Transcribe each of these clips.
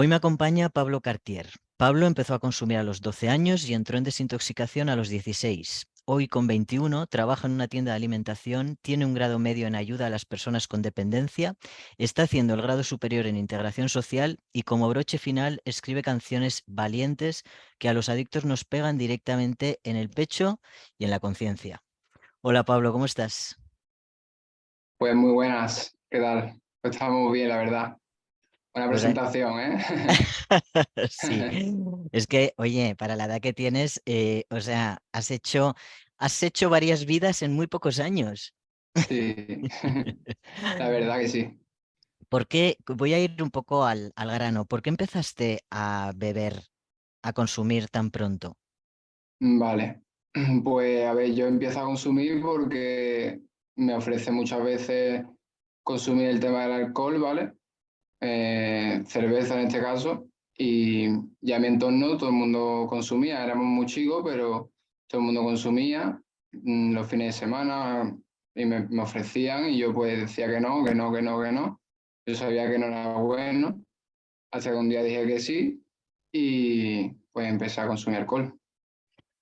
Hoy me acompaña Pablo Cartier. Pablo empezó a consumir a los 12 años y entró en desintoxicación a los 16. Hoy, con 21, trabaja en una tienda de alimentación, tiene un grado medio en ayuda a las personas con dependencia, está haciendo el grado superior en integración social y, como broche final, escribe canciones valientes que a los adictos nos pegan directamente en el pecho y en la conciencia. Hola Pablo, ¿cómo estás? Pues muy buenas, ¿qué tal? Pues estamos bien, la verdad. Buena Pues presentación, ¿eh? sí, es que, oye, para la edad que tienes, o sea, has hecho varias vidas en muy pocos años. Sí, la verdad que sí. ¿Por qué? Voy a ir un poco al grano. ¿Por qué empezaste a beber, a consumir tan pronto? Vale. Pues a ver, yo empiezo a consumir porque me ofrece muchas veces consumir el tema del alcohol, ¿vale? Cerveza en este caso. Y ya en mi entorno todo el mundo consumía, éramos muy chicos, pero todo el mundo consumía los fines de semana y me ofrecían y yo pues decía que no, que no, que no, que no. Yo sabía que no era bueno, hasta que un día dije que sí y pues empecé a consumir alcohol.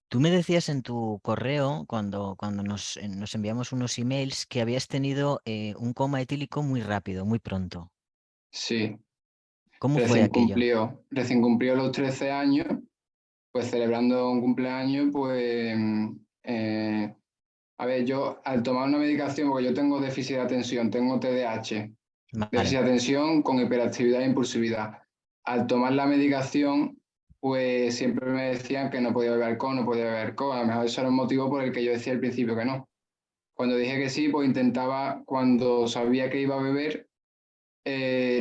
Tú me decías en tu correo, cuando nos enviamos unos emails, que habías tenido un coma etílico muy rápido, muy pronto. Sí, ¿Cómo fue aquello? recién cumplió los 13 años, pues celebrando un cumpleaños, pues eh, a ver, yo al tomar una medicación, porque yo tengo déficit de atención, tengo TDAH, déficit Vale. de atención con hiperactividad e impulsividad. Al tomar la medicación, pues siempre me decían que no podía beber alcohol, no podía beber alcohol. A lo mejor eso era un motivo por el que yo decía al principio que no. Cuando dije que sí, pues intentaba, cuando sabía que iba a beber,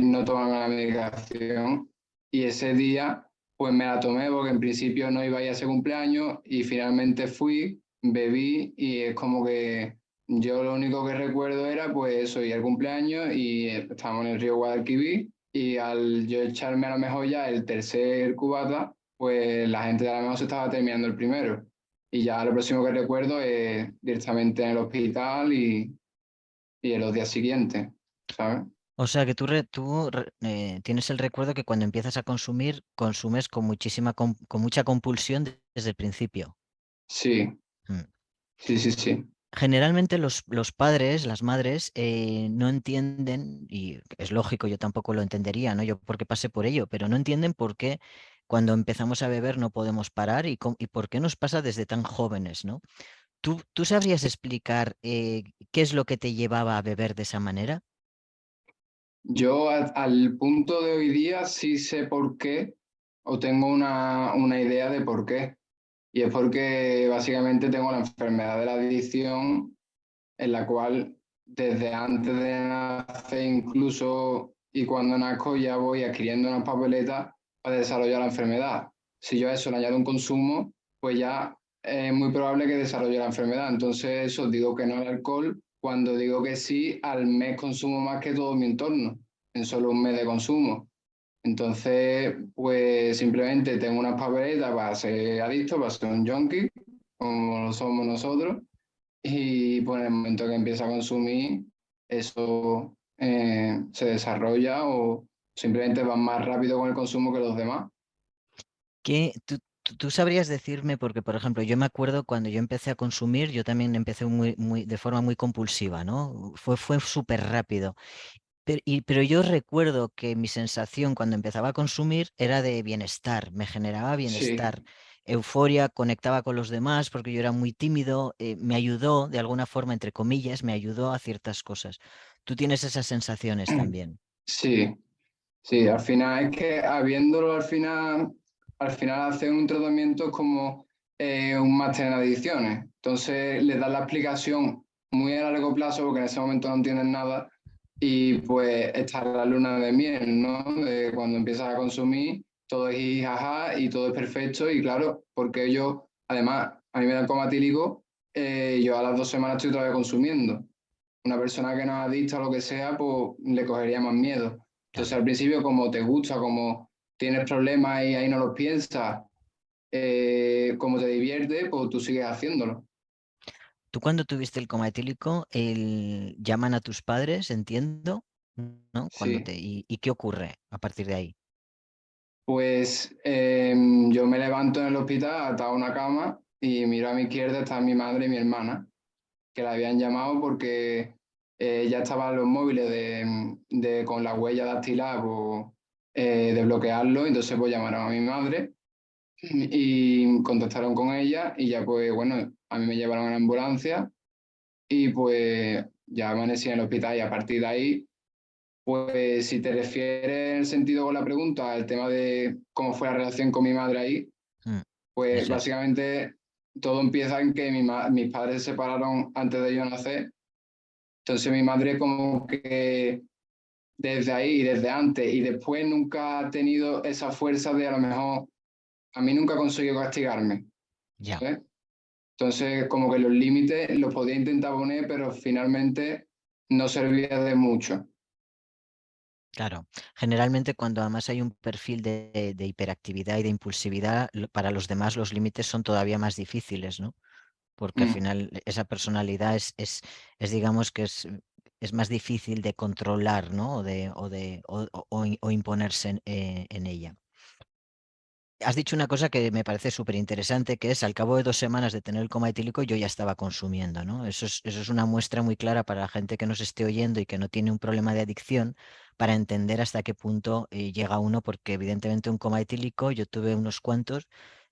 no tomarme la medicación. Y ese día, pues me la tomé porque en principio no iba a ir a ese cumpleaños y finalmente fui, bebí y es como que yo lo único que recuerdo era pues eso, ir al cumpleaños y estábamos en el río Guadalquivir y al yo echarme a lo mejor ya el tercer cubata, pues la gente de la mejor se estaba terminando el primero. Y ya lo próximo que recuerdo es directamente en el hospital y en los días siguientes, ¿sabes? O sea que tienes el recuerdo que cuando empiezas a consumir, consumes con con mucha compulsión desde el principio. Sí, Mm. sí, sí, sí. Generalmente los padres, las madres, no entienden, y es lógico, yo tampoco lo entendería, ¿no? Yo porque pasé por ello, pero no entienden por qué cuando empezamos a beber no podemos parar y por qué nos pasa desde tan jóvenes, ¿no? ¿Tú sabrías explicar qué es lo que te llevaba a beber de esa manera? Yo al punto de hoy día sí sé por qué, o tengo una idea de por qué. Y es porque básicamente tengo la enfermedad de la adicción, en la cual desde antes de nacer incluso y cuando nazco ya voy adquiriendo unas papeletas para desarrollar la enfermedad. Si yo a eso le añado un consumo, pues ya es muy probable que desarrolle la enfermedad. Entonces eso digo que no al alcohol, cuando digo que sí, al mes consumo más que todo mi entorno, en solo un mes de consumo. Entonces, pues simplemente tengo unas papeletas para ser adicto, para ser un junkie, como lo somos nosotros, y pues en el momento que empieza a consumir, eso se desarrolla o simplemente va más rápido con el consumo que los demás. ¿Tú sabrías decirme, porque por ejemplo, yo me acuerdo cuando yo empecé a consumir, yo también empecé de forma muy compulsiva, ¿no? Fue súper rápido. Pero yo recuerdo que mi sensación cuando empezaba a consumir era de bienestar, me generaba Sí, bienestar, euforia, conectaba con los demás porque yo era muy tímido, me ayudó de alguna forma, entre comillas, me ayudó a ciertas cosas. Tú tienes esas sensaciones también. sí, sí. Al final es que habiéndolo al final hacer un tratamiento es como un máster en adicciones. Entonces le das la explicación muy a largo plazo porque en ese momento no entienden nada y pues está la luna de miel, ¿no? De cuando empiezas a consumir, todo es jaja y todo es perfecto y claro, porque yo, además, a mí me da el coma etílico, yo a las 2 semanas estoy otra vez consumiendo. Una persona que no es adicta o lo que sea, pues le cogería más miedo. Entonces Claro. al principio como te gusta, como tienes problemas y ahí no los piensas, como te divierte, pues tú sigues haciéndolo. Tú cuando tuviste el coma etílico, llaman a tus padres, entiendo, ¿no? Sí. ¿Y qué ocurre a partir de ahí? Pues yo me levanto en el hospital atado a una cama y miro a mi izquierda, está mi madre y mi hermana, que la habían llamado porque ya estaban los móviles con la huella dactilar, pues, desbloquearlo, entonces pues llamaron a mi madre y contactaron con ella y ya pues bueno, a mí me llevaron a la ambulancia y pues ya amanecí en el hospital y a partir de ahí, pues si te refieres en el sentido con la pregunta, el tema de cómo fue la relación con mi madre ahí, Mm, pues eso es. básicamente todo empieza en que mis padres se separaron antes de yo nacer. Entonces mi madre como que desde ahí, desde antes y después nunca ha tenido esa fuerza de a lo mejor, a mí nunca consiguió castigarme, Ya. ¿sabes? Entonces como que los límites los podía intentar poner, pero finalmente no servía de mucho. Claro, generalmente cuando además hay un perfil de hiperactividad y de impulsividad, para los demás los límites son todavía más difíciles, ¿no? Porque al Mm, final esa personalidad digamos que es más difícil de controlar, ¿no? O imponerse en ella. Has dicho una cosa que me parece súper interesante, que es al cabo de 2 semanas de tener el coma etílico yo ya estaba consumiendo, ¿no? Eso es una muestra muy clara para la gente que nos esté oyendo y que no tiene un problema de adicción, para entender hasta qué punto llega uno, porque evidentemente un coma etílico, yo tuve unos cuantos,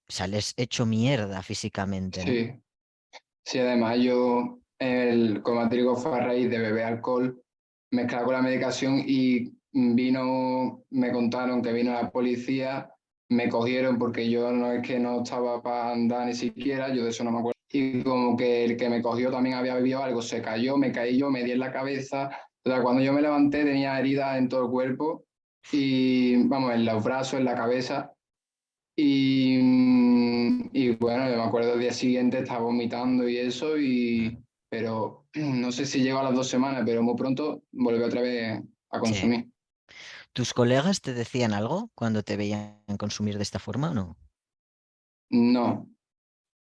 sales hecho mierda físicamente, ¿no? sí, sí, además yo el comatrigo fue a raíz de beber alcohol mezclado con la medicación y me contaron que vino la policía, me cogieron porque yo no es que no estaba para andar ni siquiera, yo de eso no me acuerdo. Y como que el que me cogió también había bebido algo, se cayó, me caí yo, me di en la cabeza. O sea, cuando yo me levanté tenía heridas en todo el cuerpo y, vamos, en los brazos, en la cabeza. Y bueno, yo me acuerdo el día siguiente estaba vomitando y eso, Mm. pero no sé si llegó a las 2 semanas, pero muy pronto volví otra vez a Sí. consumir. ¿Tus colegas te decían algo cuando te veían consumir de esta forma o no? No,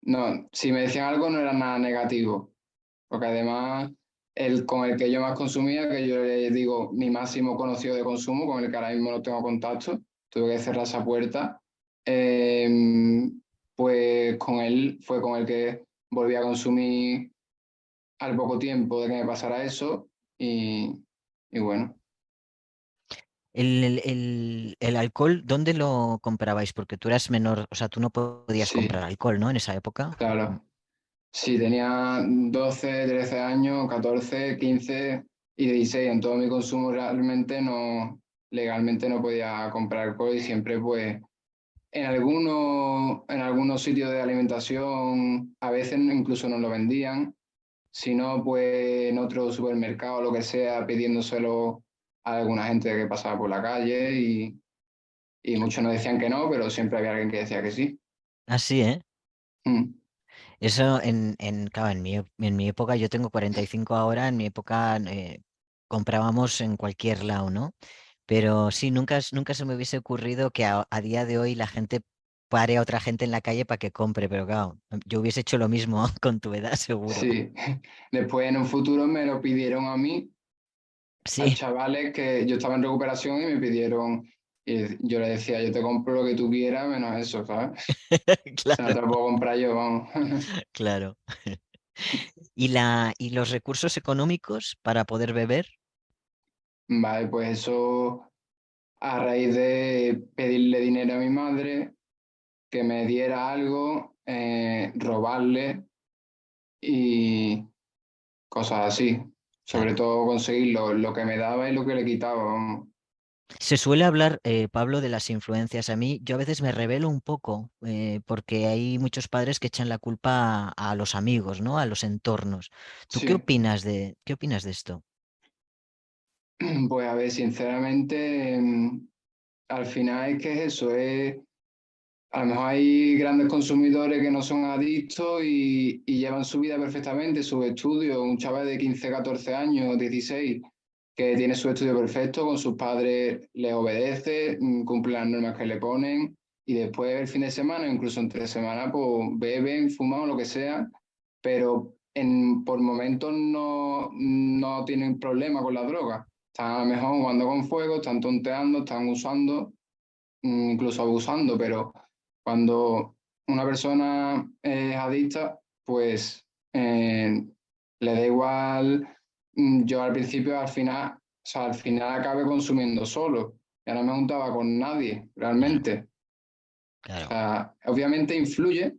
no, si me decían algo no era nada negativo, porque además el con el que yo más consumía, que yo le digo mi máximo conocido de consumo, con el que ahora mismo no tengo contacto, tuve que cerrar esa puerta, eh, pues con él fue con el que volví a consumir al poco tiempo de que me pasara eso y, y bueno, El alcohol, ¿dónde lo comprabais? Porque tú eras menor, o sea, tú no podías comprar sí, alcohol, ¿no? En esa época. Mm. claro. Sí, tenía 12 13 años, 14 15 y 16. En todo mi consumo realmente no, legalmente no podía comprar alcohol y siempre pues en algunos sitios de alimentación a veces incluso nos lo vendían, si no pues en otro supermercado o lo que sea pidiéndoselo a alguna gente que pasaba por la calle y muchos nos decían que no, pero siempre había alguien que decía que sí. Así, ¿eh? Mm, Eso claro, en mi época, yo tengo 45 ahora, en mi época comprábamos en cualquier lado, ¿no? Pero sí, nunca se me hubiese ocurrido que a día de hoy la gente pare a otra gente en la calle para que compre, pero claro, yo hubiese hecho lo mismo con tu edad, seguro. sí, después en un futuro me lo pidieron a mí, a Sí, chavales que yo estaba en recuperación y me pidieron, y yo le decía, yo te compro lo que tú quieras, menos eso, ¿sabes? O sea, no claro, te lo puedo comprar yo, vamos. claro. ¿Y los recursos económicos para poder beber? Vale, pues eso a raíz de pedirle dinero a mi madre, que me diera algo, robarle y cosas así. Sobre Claro. todo conseguir lo que me daba y lo que le quitaba, vamos. Se suele hablar, Pablo, de las influencias. A mí, yo a veces me revelo un poco, porque hay muchos padres que echan la culpa a los amigos, ¿no? A los entornos. ¿Tú Sí. qué opinas de esto? Pues a ver, sinceramente, al final es que es eso, a lo mejor hay grandes consumidores que no son adictos y llevan su vida perfectamente, sus estudios, un chaval de 15 14 años, 16 que tiene su estudio perfecto, con sus padres les obedece, cumple las normas que le ponen y después el fin de semana, incluso entre semana, pues beben, fuman o lo que sea, pero por momentos no tienen problema con la droga. Están a lo mejor jugando con fuego, están tonteando, están usando incluso abusando, pero cuando una persona es adicta, pues le da igual. Yo al principio, al final, o sea, al final acabé consumiendo solo, ya no me juntaba con nadie, Claro, realmente. O claro, sea, obviamente influye,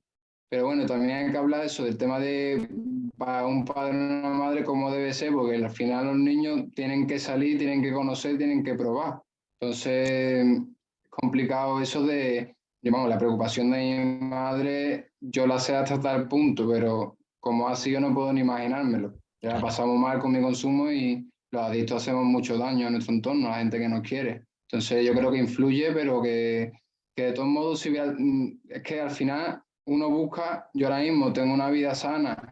pero bueno, también hay que hablar de eso, del tema de para un padre o una madre cómo debe ser, porque al final los niños tienen que salir, tienen que conocer, tienen que probar. Entonces, es complicado eso de, digamos, la preocupación de mi madre, yo la sé hasta tal punto, pero como ha sido no puedo ni imaginármelo. Ya claro. pasamos mal con mi consumo y los adictos hacemos mucho daño a nuestro entorno, a la gente que nos quiere. Entonces, yo creo que influye, pero que de todos modos, si es que al final uno busca, yo ahora mismo tengo una vida sana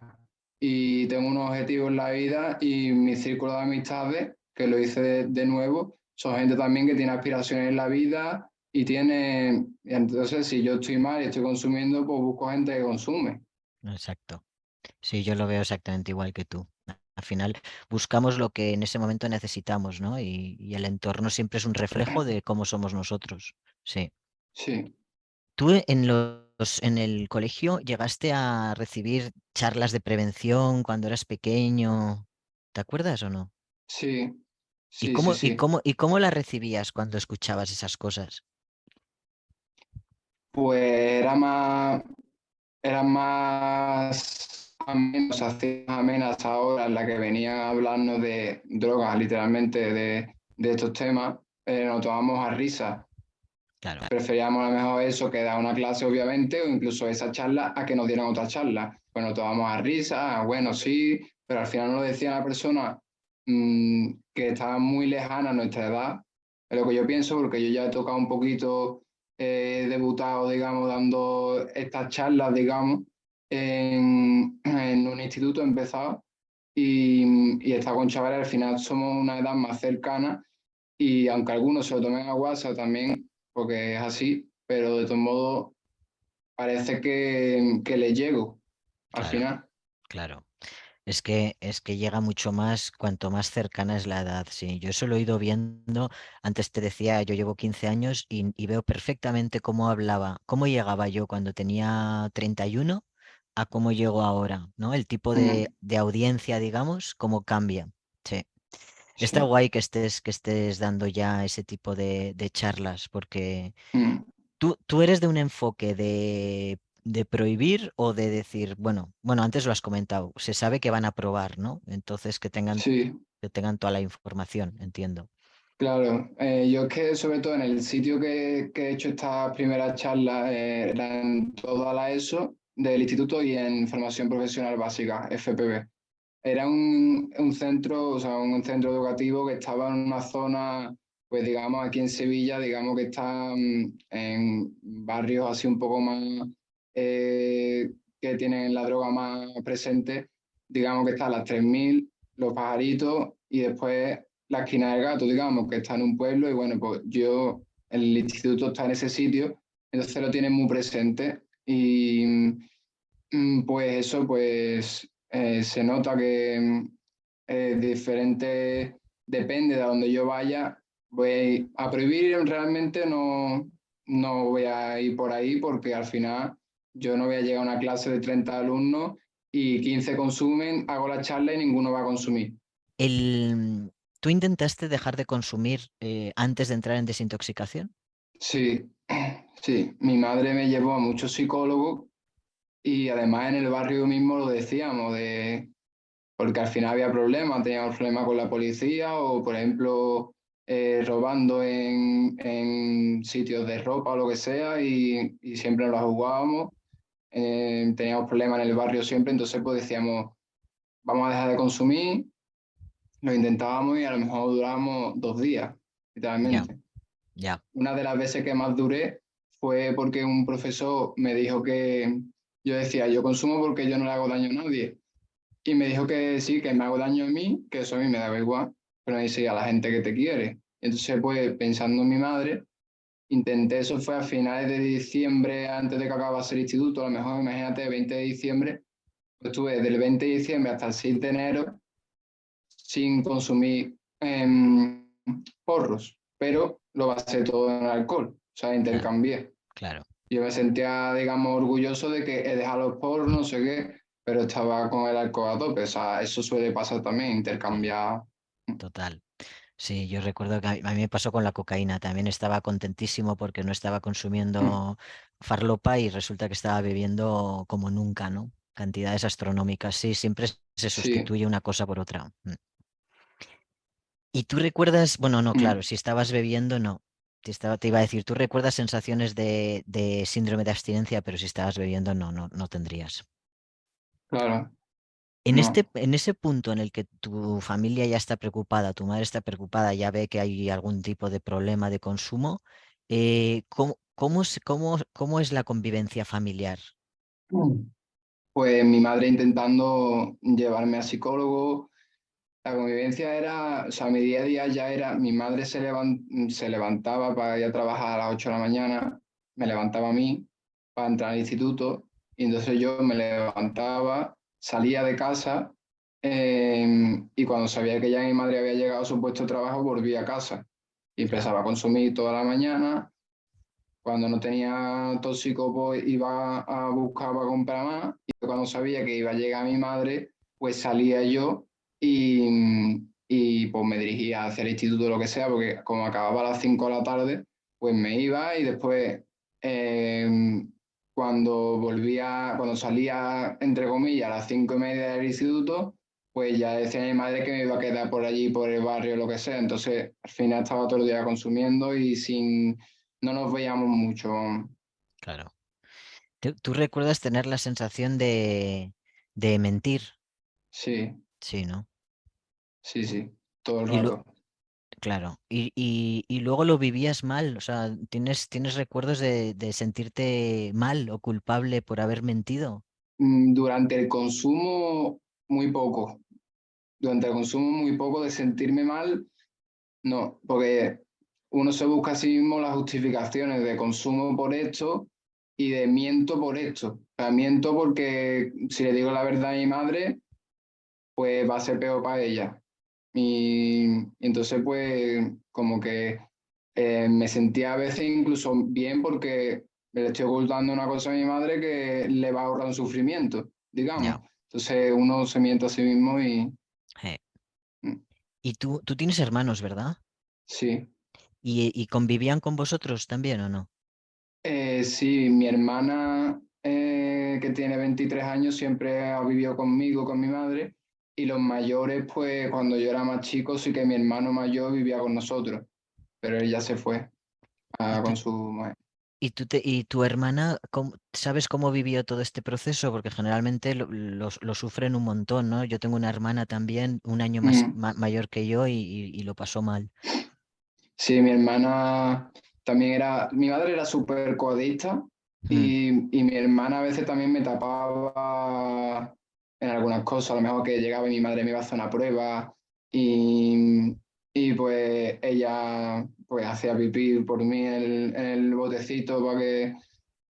y tengo unos objetivos en la vida y mi círculo de amistades, que lo hice de nuevo, son gente también que tiene aspiraciones en la vida y tiene, y entonces si yo estoy mal y estoy consumiendo, pues busco gente que consume. Exacto. Sí, yo lo veo exactamente igual que tú. Al final buscamos lo que en ese momento necesitamos, ¿no? Y el entorno siempre es un reflejo de cómo somos nosotros. Sí. Sí, ¿Tú en el colegio llegaste a recibir charlas de prevención cuando eras pequeño? ¿Te acuerdas o no? sí, ¿Y sí, sí, cómo, y sí. cómo, y cómo las recibías cuando escuchabas esas cosas? Pues eran más amenas, hacían amenas ahora en la que venían a hablarnos de drogas, literalmente, de estos temas, nos tomamos a risa. Claro, Preferíamos a lo mejor eso que dar una clase, obviamente, o incluso esa charla a que nos dieran otra charla. Pues nos tomamos a risa, bueno, sí, pero al final nos lo decía la persona que estaba muy lejana a nuestra edad. Es lo que yo pienso, porque yo ya he tocado un poquito, he debutado, digamos, dando estas charlas, digamos, en un instituto, he empezado, y está con chavales, al final somos una edad más cercana y aunque algunos se lo tomen a WhatsApp también, porque es así, pero de todos modos parece que le llego al claro, final. claro. Es que llega mucho más cuanto más cercana es la edad, sí. Yo eso lo he ido viendo, antes te decía, yo llevo 15 años y veo perfectamente cómo hablaba, cómo llegaba yo cuando tenía 31 a cómo llego ahora, ¿no? El tipo de, Mm, de audiencia, digamos, cómo cambia. Sí. Está sí. guay que estés dando ya ese tipo de charlas, porque Mm, tú eres de un enfoque de prohibir o de decir, bueno, antes lo has comentado, se sabe que van a probar, ¿no? Entonces sí, que tengan toda la información, entiendo. claro. Yo es que sobre todo en el sitio que he hecho esta primera charla, era en toda la ESO del instituto y en formación profesional básica, FPB. Era un centro, o sea, un centro educativo que estaba en una zona, pues digamos, aquí en Sevilla, digamos que está en barrios así un poco más que tienen la droga más presente, digamos que está las 3000 Los Pajaritos y después la esquina del Gato, digamos, que está en un pueblo y bueno, pues el instituto está en ese sitio, entonces lo tienen muy presente y pues eso, pues se nota que diferente, depende de donde yo vaya, voy a prohibir realmente no voy a ir por ahí porque al final yo no voy a llegar a una clase de 30 alumnos y 15 consumen, hago la charla y ninguno va a consumir. ¿Tú intentaste dejar de consumir antes de entrar en desintoxicación? Sí, sí, mi madre me llevó a muchos psicólogos y además en el barrio mismo lo decíamos, porque al final había problemas, teníamos problemas con la policía o, por ejemplo, robando en sitios de ropa o lo que sea y siempre nos la jugábamos. Teníamos problemas en el barrio siempre, entonces pues decíamos, vamos a dejar de consumir, lo intentábamos y a lo mejor durábamos 2 días, Ya, literalmente. ya. Una de las veces que más duré fue porque un profesor me dijo que yo decía, yo consumo porque yo no le hago daño a nadie. Y me dijo que sí, que me hago daño a mí, que eso a mí me daba igual, pero me dice a la gente que te quiere. Entonces, pues pensando en mi madre, intenté, eso fue a finales de diciembre, antes de que acabase el instituto, a lo mejor imagínate, 20 de diciembre, pues estuve del 20 de diciembre hasta el 6 de enero sin consumir porros, pero lo basé todo en alcohol. sea, Claro, intercambié. claro, Yo me sentía, digamos, orgulloso de que he dejado los porros, no sé qué, pero estaba con el alcohol a tope. O sea, eso suele pasar también, sí, intercambiar. total. Sí, yo recuerdo que a mí me pasó con la cocaína. También estaba contentísimo porque no estaba Mm, consumiendo farlopa y resulta que estaba bebiendo como nunca, ¿no? Cantidades astronómicas. Sí, siempre se sí. sustituye una cosa por otra. ¿Y tú recuerdas, bueno, no, Mm, claro, si estabas bebiendo, no. Te iba a decir, tú recuerdas sensaciones de síndrome de abstinencia, pero si estabas bebiendo, no tendrías. claro, En no. en ese punto en el que tu familia ya está preocupada, tu madre está preocupada, ya ve que hay algún tipo de problema de consumo, cómo es la convivencia familiar? Mm. Pues mi madre intentando llevarme a psicólogo. La convivencia era, o sea, mi día a día ya era, mi madre se levantaba para ir a trabajar a las 8 de la mañana, me levantaba a mí para entrar al instituto, y entonces yo me levantaba, salía de casa, y cuando sabía que ya mi madre había llegado a su puesto de trabajo, volvía a casa y Claro, empezaba a consumir toda la mañana. Cuando no tenía tóxico, pues iba a buscar para comprar más. Y cuando sabía que iba a llegar mi madre, pues salía yo y pues me dirigía hacia el instituto o lo que sea, porque como acababa a las 5 de la tarde, pues me iba y después, eh, cuando salía, entre comillas, a las 5:30 del instituto, pues ya decía mi madre que me iba a quedar por allí, por el barrio, lo que sea. Entonces, al final estaba todo el día consumiendo y no nos veíamos mucho. claro. ¿Tú recuerdas tener la sensación de mentir? Sí, Sí, ¿no? sí, sí, todo el Y lo, rato. claro, y luego lo vivías mal, o sea, ¿tienes recuerdos de sentirte mal o culpable por haber mentido? Durante el consumo, muy poco. Durante el consumo, muy poco de sentirme mal, no, porque uno se busca a sí mismo las justificaciones de consumo por esto y de miento por esto. O sea, miento porque si le digo la verdad a mi madre, pues va a ser peor para ella. Y entonces, pues, como que me sentía a veces incluso bien porque le estoy ocultando una cosa a mi madre que le va a ahorrar un sufrimiento, Ya. digamos. Entonces uno se miente a sí mismo y Je. mm, Y tú tienes hermanos, ¿verdad? sí. ¿Y convivían con vosotros también o no? Sí, mi hermana, que tiene 23 años, siempre ha vivido conmigo, con mi madre, y los mayores, pues cuando yo era más chico, sí que mi hermano mayor vivía con nosotros, pero él ya se fue ¿Y tú, con su mujer. y tu hermana, sabes cómo vivió todo este proceso? Porque generalmente lo sufren un montón, ¿no? Yo tengo una hermana también, un año Mm. mayor que yo, y lo pasó mal. Sí, mi hermana también era, mi madre era súper coadista Mm, y mi hermana a veces también me tapaba en algunas cosas, a lo mejor que llegaba y mi madre me iba a hacer una prueba y pues ella pues hacía pipí por mí en el botecito para que,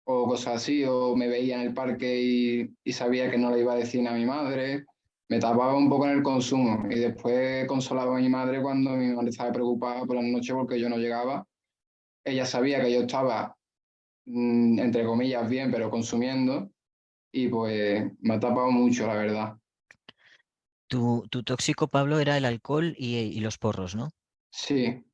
o cosas así, o me veía en el parque y sabía que no le iba a decir a mi madre. Me tapaba un poco en el consumo y después consolaba a mi madre cuando mi madre estaba preocupada por la noche porque yo no llegaba. Ella sabía que yo estaba, entre comillas, bien, pero consumiendo y pues me ha tapado mucho, la verdad. Tu tóxico, Pablo, era el alcohol y los porros, ¿no? Sí,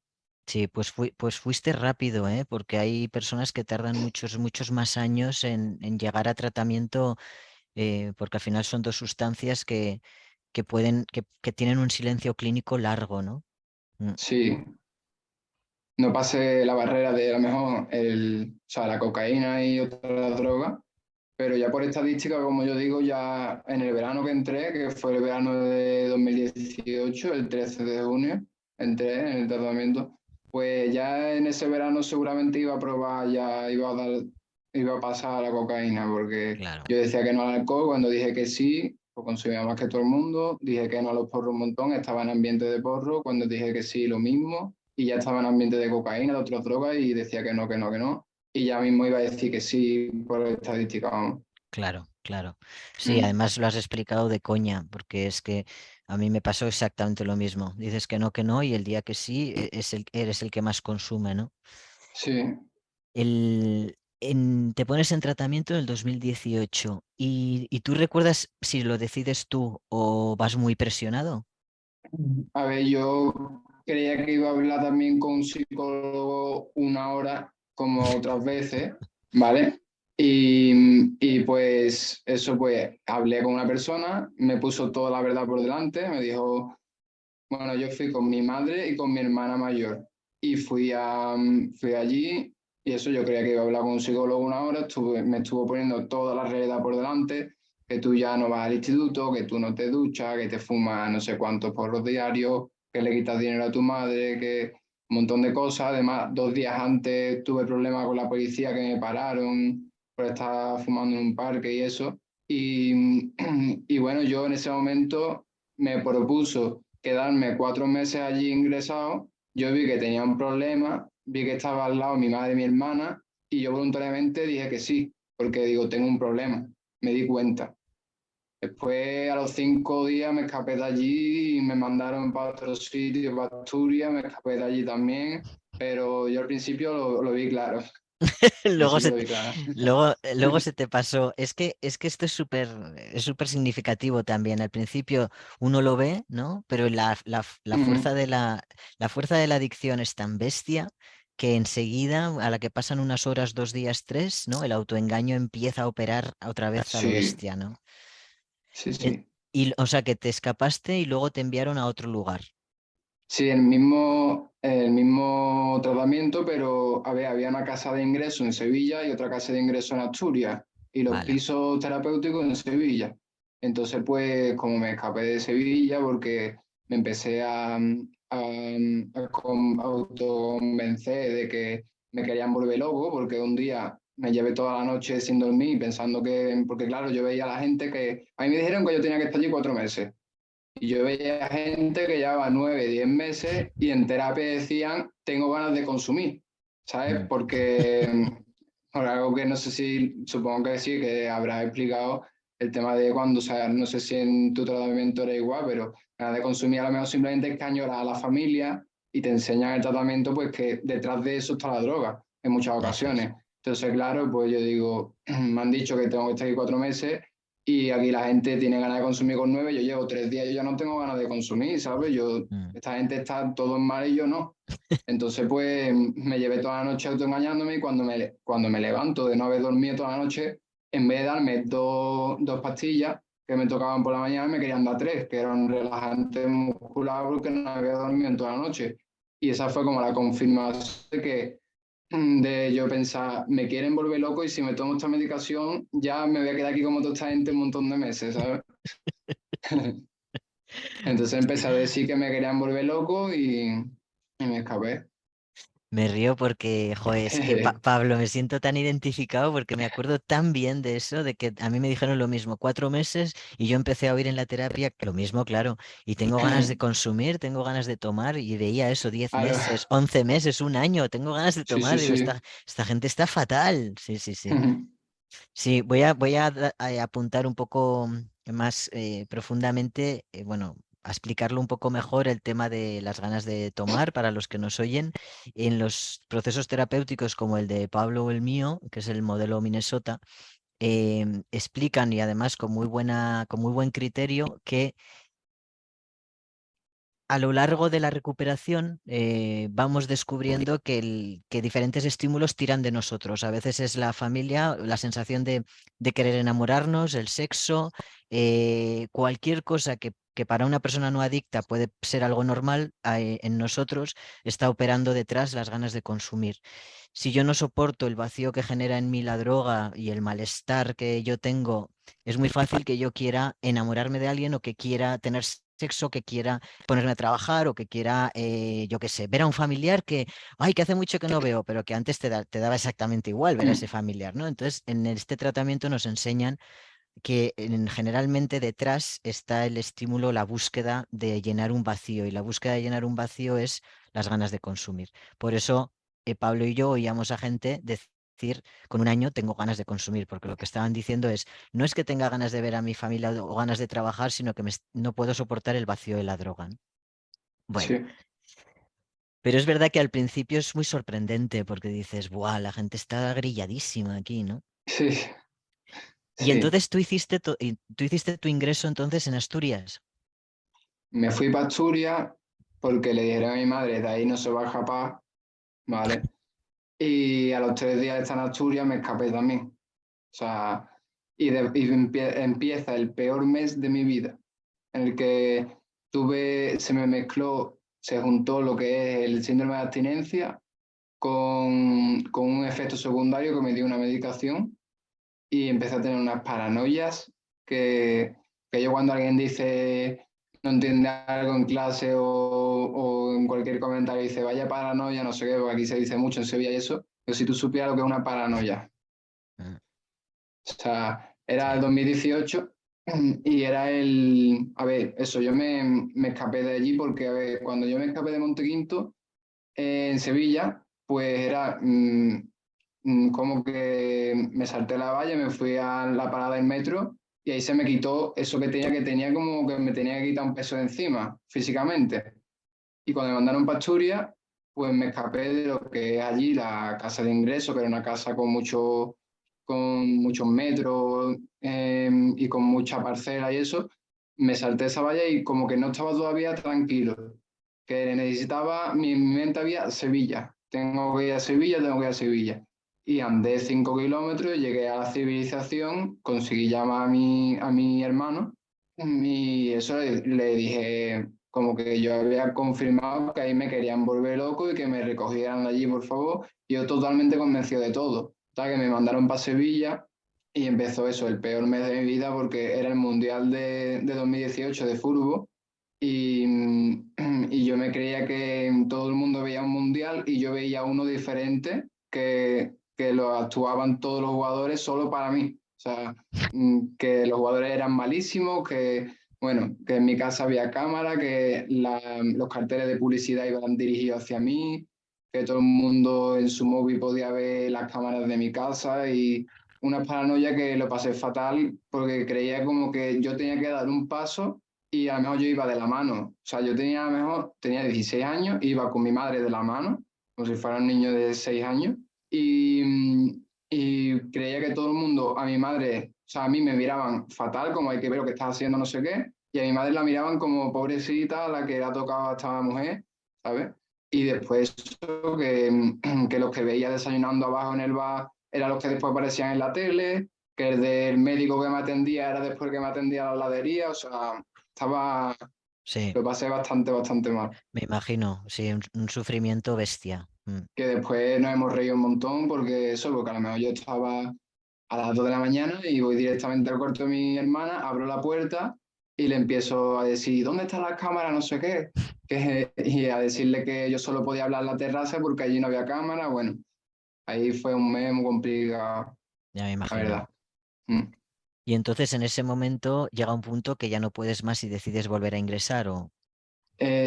Sí, pues fuiste rápido, ¿eh? Porque hay personas que tardan muchos más años en llegar a tratamiento, porque al final son dos sustancias que tienen un silencio clínico largo, ¿no? Mm, sí. No pasé la barrera de a lo mejor o sea, la cocaína y otras drogas, pero ya por estadística, como yo digo, ya en el verano que entré, que fue el verano de 2018, el 13 de junio, entré en el tratamiento, pues ya en ese verano seguramente iba a probar, ya iba a pasar a la cocaína, porque claro. yo decía que no al alcohol, cuando dije que sí, pues consumía más que todo el mundo, dije que no a los porros un montón, estaba en ambiente de porro, cuando dije que sí, lo mismo, y ya estaba en ambiente de cocaína, de otras drogas, y decía que no, que no, que no y ya mismo iba a decir que sí por estadística, vamos. Claro, claro. Sí, Mm, además lo has explicado de coña, porque es que a mí me pasó exactamente lo mismo. Dices que no, y el día que sí, eres el que más consume, ¿no? sí, te pones en tratamiento en el 2018 y tú recuerdas si lo decides tú o vas muy presionado. A ver, yo creía que iba a hablar también con un psicólogo una hora, como otras veces, ¿vale? Y pues eso, pues hablé con una persona, me puso toda la verdad por delante, me dijo, bueno, yo fui con mi madre y con mi hermana mayor y fui allí y eso yo creía que iba a hablar con un psicólogo una hora, me estuvo poniendo toda la realidad por delante, que tú ya no vas al instituto, que tú no te duchas, que te fumas no sé cuántos porros diarios, que le quitas dinero a tu madre, que un montón de cosas. Además, 2 días antes tuve problemas con la policía que me pararon por estar fumando en un parque y eso. Y, y bueno, yo en ese momento me propuso quedarme 4 meses allí ingresado. Yo vi que tenía un problema, vi que estaba al lado mi madre y mi hermana, y yo voluntariamente dije que sí, porque digo, tengo un problema, me di cuenta. Después, a los 5 días, me escapé de allí y me mandaron para otro sitio, para Asturias, me escapé de allí también, pero yo al principio lo vi claro, al Luego principio se, lo vi claro. luego se te pasó. Es que esto es súper significativo también. Al principio uno lo ve, ¿no? Pero la fuerza la fuerza de la adicción es tan bestia que enseguida, a la que pasan unas horas, 2 días, tres, ¿no? El autoengaño empieza a operar otra vez a lo Sí, bestia, ¿no? sí, Eh, sí. Y, o sea, que te escapaste y luego te enviaron a otro lugar. Sí, el mismo tratamiento, pero a ver, había una casa de ingreso en Sevilla y otra casa de ingreso en Asturias, y los Vale. pisos terapéuticos en Sevilla. Entonces, pues, como me escapé de Sevilla, porque me empecé a autoconvencer de que me querían volver loco, porque un día me llevé toda la noche sin dormir, pensando que, porque claro, yo veía a la gente que, a mí me dijeron que yo tenía que estar allí 4 meses. Y yo veía gente que llevaba 9, 10 meses y en terapia decían, tengo ganas de consumir, ¿sabes? Mm. Porque por algo que no sé si, supongo que sí, que habrás explicado el tema de cuando, o sea, no sé si en tu tratamiento era igual, pero ganas de consumir a lo mejor simplemente es que añoras a la familia y te enseñan el tratamiento, pues que detrás de eso está la droga en muchas Eso es. ocasiones. Entonces, claro, pues yo digo, me han dicho que tengo que estar aquí 4 meses y aquí la gente tiene ganas de consumir con 9, yo llevo 3 días, yo ya no tengo ganas de consumir, ¿sabes? Mm. Esta gente está todo en mal y yo no. Entonces, pues me llevé toda la noche autoengañándome y cuando me levanto de no haber dormido toda la noche, en vez de darme dos pastillas que me tocaban por la mañana, me querían dar tres, que eran relajantes musculares porque no había dormido en toda la noche. Y esa fue como la confirmación de yo pensar, me quieren volver loco y si me tomo esta medicación ya me voy a quedar aquí como toda esta gente un montón de meses, ¿sabes? Entonces empecé a decir que me querían volver loco y me escapé. Me río porque, joder, es que Pablo, me siento tan identificado porque me acuerdo tan bien de eso, de que a mí me dijeron lo mismo, 4 meses, y yo empecé a oír en la terapia lo mismo, claro, y tengo ganas de consumir, tengo ganas de tomar, y veía eso, 10 meses, Claro, 11 meses, un año, tengo ganas de sí, sí, tomar, digo, sí. esta gente está fatal. Sí, sí, sí. Sí, voy a apuntar un poco más profundamente, bueno, a explicarlo un poco mejor el tema de las ganas de tomar para los que nos oyen. En los procesos terapéuticos como el de Pablo o el mío, que es el modelo Minnesota, explican y además con muy buen criterio que a lo largo de la recuperación vamos descubriendo que diferentes estímulos tiran de nosotros. A veces es la familia, la sensación de querer enamorarnos, el sexo, cualquier cosa que para una persona no adicta puede ser algo normal, en nosotros está operando detrás las ganas de consumir. Si yo no soporto el vacío que genera en mí la droga y el malestar que yo tengo, es muy fácil que yo quiera enamorarme de alguien o que quiera tener sexo, que quiera ponerme a trabajar o que quiera, yo qué sé, ver a un familiar ay, que hace mucho que no veo, pero que antes te daba exactamente igual ver a ese familiar, ¿no? Entonces, en este tratamiento nos enseñan que generalmente detrás está el estímulo, la búsqueda de llenar un vacío, y la búsqueda de llenar un vacío es las ganas de consumir. Por eso, Pablo y yo oíamos a gente decir, con un año tengo ganas de consumir, porque lo que estaban diciendo es, no es que tenga ganas de ver a mi familia o ganas de trabajar, sino que no puedo soportar el vacío de la droga, ¿no? Bueno, Sí. Pero es verdad que al principio es muy sorprendente porque dices, ¡buah! La gente está grilladísima aquí, ¿no? Sí, Y sí. entonces tú hiciste tu ingreso entonces en Asturias. Me fui para Asturias porque le dijeron a mi madre, de ahí no se va a escapar, ¿vale? Y a los 3 días de estar en Asturias me escapé también. O sea, empieza el peor mes de mi vida, en el que se me mezcló, se juntó lo que es el síndrome de abstinencia con un efecto secundario que me dio una medicación y empecé a tener unas paranoias que, que yo cuando alguien dice no entiende algo en clase o en cualquier comentario dice vaya paranoia, no sé qué, porque aquí se dice mucho en Sevilla y eso, pero si tú supieras lo que es una paranoia. Mm, O sea, era el sí. 2018 y era a ver, eso, me escapé de allí porque, a ver, cuando yo me escapé de Montequinto, en Sevilla, pues era como que me salté la valla, me fui a la parada del metro y ahí se me quitó eso que tenía como que me tenía que quitar un peso de encima, físicamente. Y cuando me mandaron para Asturias, pues me escapé de lo que es allí la casa de ingreso, que era una casa con muchos metros y con mucha parcela y eso. Me salté esa valla y como que no estaba todavía tranquilo, que necesitaba, mi mente había Sevilla. Tengo que ir a Sevilla, tengo que ir a Sevilla. Y andé 5 kilómetros, llegué a la civilización, conseguí llamar a mi hermano y eso le dije, como que yo había confirmado que ahí me querían volver loco y que me recogieran allí, por favor. Yo totalmente convencido de todo. Hasta que me mandaron para Sevilla y empezó eso, el peor mes de mi vida porque era el Mundial de 2018 de fútbol y, y yo me creía que todo el mundo veía un Mundial y yo veía uno diferente que lo actuaban todos los jugadores solo para mí. O sea, que los jugadores eran malísimos, que, bueno, que en mi casa había cámara, que los carteles de publicidad iban dirigidos hacia mí, que todo el mundo en su móvil podía ver las cámaras de mi casa y una paranoia que lo pasé fatal porque creía como que yo tenía que dar un paso y a lo mejor yo iba de la mano. O sea, yo tenía a lo mejor, tenía 16 años, iba con mi madre de la mano, como si fuera un niño de 6 años, y creía que todo el mundo, a mi madre, o sea, a mí me miraban fatal, como hay que ver lo que estás haciendo, no sé qué, y a mi madre la miraban como pobrecita, a la que le ha tocado a esta mujer, ¿sabes? Y después eso, que los que veía desayunando abajo en el bar eran los que después aparecían en la tele, que el del médico que me atendía era después que me atendía a la heladería, o sea, estaba, Sí, lo pasé bastante, bastante mal. me imagino, sí, un sufrimiento bestia. Mm. Que después nos hemos reído un montón porque eso, porque a lo mejor yo estaba a las 2 de la mañana y voy directamente al cuarto de mi hermana, abro la puerta y le empiezo a decir, ¿dónde está la cámara? No sé qué. Y a decirle que yo solo podía hablar en la terraza porque allí no había cámara. Bueno, ahí fue un mes muy complicado, Ya me la imagino. verdad. Mm. Y entonces en ese momento llega un punto que ya no puedes más y decides volver a ingresar o...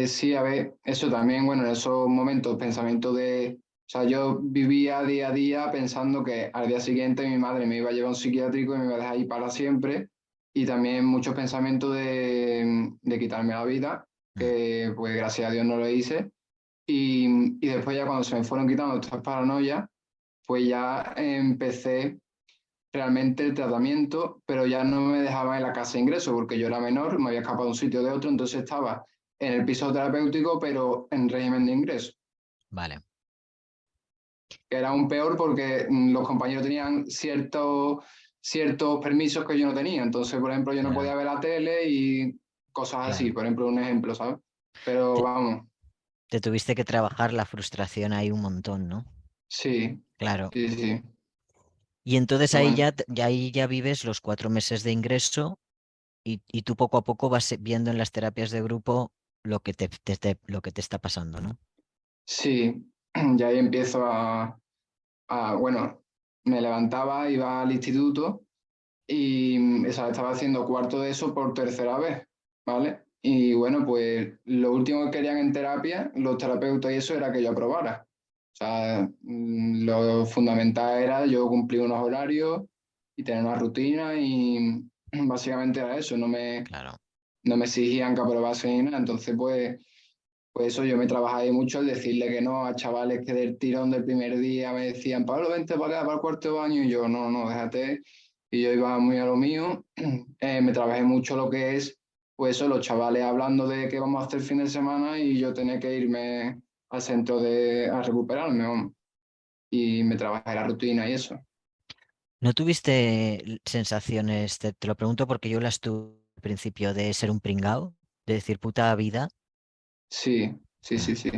Sí, a ver, eso también, bueno, en esos momentos, pensamiento o sea, yo vivía día a día pensando que al día siguiente mi madre me iba a llevar a un psiquiátrico y me iba a dejar ahí para siempre, y también muchos pensamientos de quitarme la vida, Mm, que pues gracias a Dios no lo hice, y después ya cuando se me fueron quitando estas paranoias, pues ya empecé realmente el tratamiento, pero ya no me dejaba en la casa de ingreso porque yo era menor, me había escapado de un sitio de otro, entonces estaba en el piso terapéutico, pero en régimen de ingreso, vale. que era aún peor porque los compañeros tenían ciertos permisos que yo no tenía. Entonces, por ejemplo, yo no Ya, podía ver la tele y cosas así, claro. por ejemplo, un ejemplo, ¿sabes? Pero Te, vamos, te tuviste que trabajar la frustración ahí un montón, ¿no? sí, Claro. sí, sí. Y entonces Pero ahí bueno, ya ahí ya vives los 4 meses de ingreso y tú poco a poco vas viendo en las terapias de grupo lo que lo que te está pasando, ¿no? sí, ya ahí empiezo bueno, me levantaba, iba al instituto y estaba haciendo cuarto de eso por tercera vez, ¿vale? Y bueno, pues lo último que querían en terapia, los terapeutas y eso, era que yo aprobara. O sea, lo fundamental era yo cumplir unos horarios y tener una rutina y básicamente era eso, Claro. no me exigían que aprobase ni nada. Entonces, pues pues eso yo me trabajaba ahí mucho el decirle que no a chavales que del tirón del primer día me decían, Pablo, vente para acá, para el cuarto de baño, y yo, no, no, déjate, y yo iba muy a lo mío, me trabajé mucho lo que es, pues eso, los chavales hablando de qué vamos a hacer el fin de semana y yo tenía que irme al centro a recuperarme, vamos, y me trabajé la rutina y eso. ¿No tuviste sensaciones, te lo pregunto porque yo las tuve al principio, de ser un pringao, de decir puta vida? Sí, sí, sí, sí.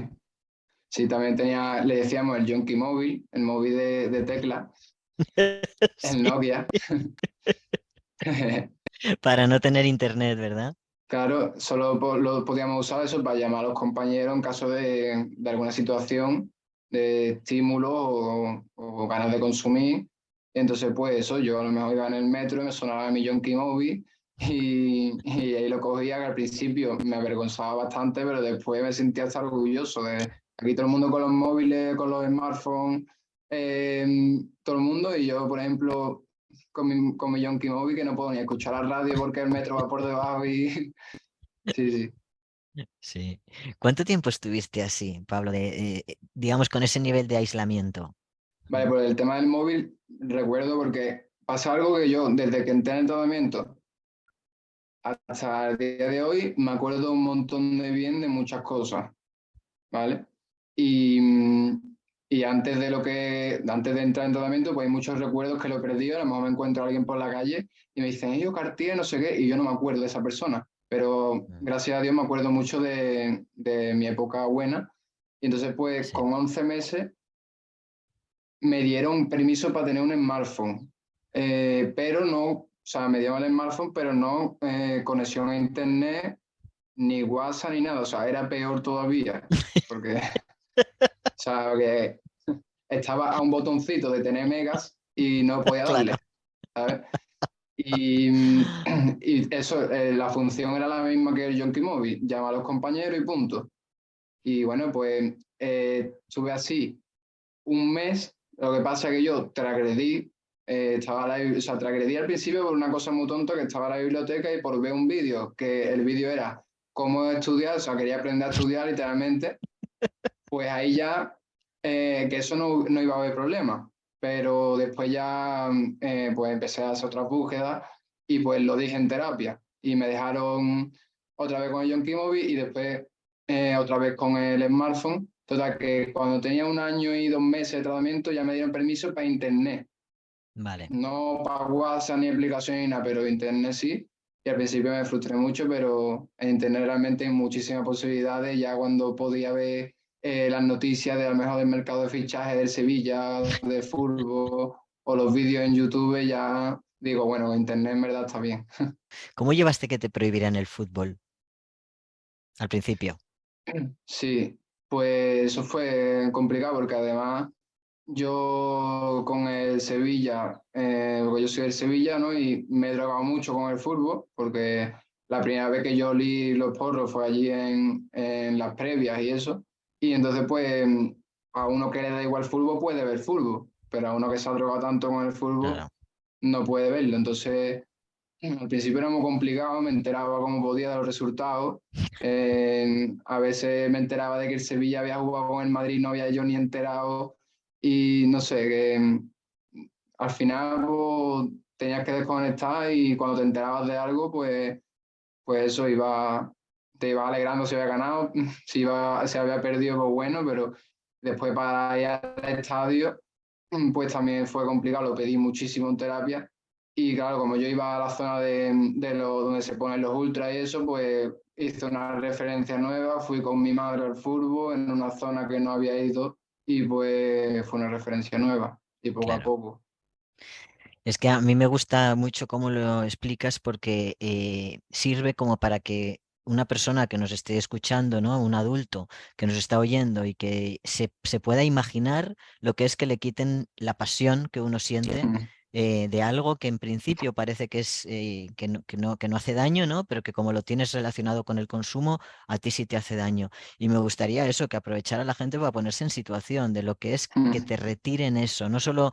Sí, también tenía, le decíamos el Yonki móvil, el móvil de tecla, el Sí, Nokia. para no tener internet, ¿verdad? Claro, solo lo podíamos usar eso para llamar a los compañeros en caso de alguna situación de estímulo o ganas de consumir. Entonces, pues eso, yo a lo mejor iba en el metro y me sonaba mi Yonki móvil y ahí lo cogía, que al principio me avergonzaba bastante, pero después me sentía hasta orgulloso de aquí todo el mundo con los móviles, con los smartphones, eh, todo el mundo, y yo, por ejemplo, con mi Yonki móvil que no puedo ni escuchar la radio porque el metro va por debajo y sí, sí. Sí. ¿Cuánto tiempo estuviste así, Pablo, digamos, con ese nivel de aislamiento? Vale, pues el tema del móvil, recuerdo porque pasa algo que yo, desde que entré en el entrenamiento hasta el día de hoy, me acuerdo un montón de bien de muchas cosas, ¿vale? Y, y antes de entrar en entrenamiento, pues hay muchos recuerdos que lo he perdido. A lo mejor me encuentro a alguien por la calle y me dicen, yo Cartier, no sé qué, y yo no me acuerdo de esa persona. Pero Mm. gracias a Dios me acuerdo mucho de mi época buena. Y entonces, pues Sí. con 11 meses me dieron permiso para tener un smartphone, pero no, o sea, me dieron el smartphone, pero no conexión a internet, ni WhatsApp, ni nada, o sea, era peor todavía, porque, o sea, que estaba a un botoncito de tener megas y no podía Claro. darle, ¿sabes? Y, y eso, la función era la misma que el Yonki Móvil, llama a los compañeros y punto. Y bueno, pues estuve así un mes. Lo que pasa es que yo transgredí, o sea, transgredí al principio por una cosa muy tonta, que estaba en la biblioteca y por ver un vídeo, que el vídeo era cómo estudiar, o sea, quería aprender a estudiar literalmente, pues ahí ya, que eso no iba a haber problema. Pero después ya, pues empecé a hacer otras búsquedas y pues lo dije en terapia. Y me dejaron otra vez con el Yonki Móvil y después otra vez con el smartphone. Total, que cuando tenía 1 año y 2 meses de tratamiento ya me dieron permiso para internet. Vale, No para WhatsApp ni aplicación ni nada, pero internet sí. Y al principio me frustré mucho, pero en internet realmente hay muchísimas posibilidades. Ya cuando podía ver las noticias de a lo mejor del mercado de fichaje del Sevilla, del fútbol, o los vídeos en YouTube, ya digo, bueno, internet en verdad está bien. ¿cómo llevaste que te prohibieran el fútbol al principio? Sí, pues eso fue complicado porque además yo con el Sevilla, porque yo soy del Sevilla, ¿no? Y me he drogado mucho con el fútbol, porque la primera vez que yo olí los porros fue allí en las previas y eso. Y entonces, pues, a uno que le da igual fútbol puede ver fútbol, pero a uno que se ha drogado tanto con el fútbol Claro. no puede verlo. Entonces, al principio era muy complicado, me enteraba como podía de los resultados. A veces me enteraba de que el Sevilla había jugado con el Madrid, no había yo ni enterado. Y no sé, que al final pues, tenías que desconectar y cuando te enterabas de algo, pues eso te iba alegrando si había ganado, si había perdido, pues bueno, pero después para ir al estadio pues también fue complicado, lo pedí muchísimo en terapia. Y claro, como yo iba a la zona donde se ponen los ultras y eso, pues hice una referencia nueva, fui con mi madre al fútbol en una zona que no había ido y pues fue una referencia nueva y poco a Claro. poco. Es que a mí me gusta mucho cómo lo explicas porque sirve como para que una persona que nos esté escuchando, ¿no? Un adulto que nos está oyendo y que se pueda imaginar lo que es que le quiten la pasión que uno siente Mm, de algo que en principio parece que es que no hace daño, ¿no? Pero que como lo tienes relacionado con el consumo, a ti sí te hace daño. Y me gustaría eso, que aprovechara la gente para ponerse en situación de lo que es que mm, te retiren eso, no solo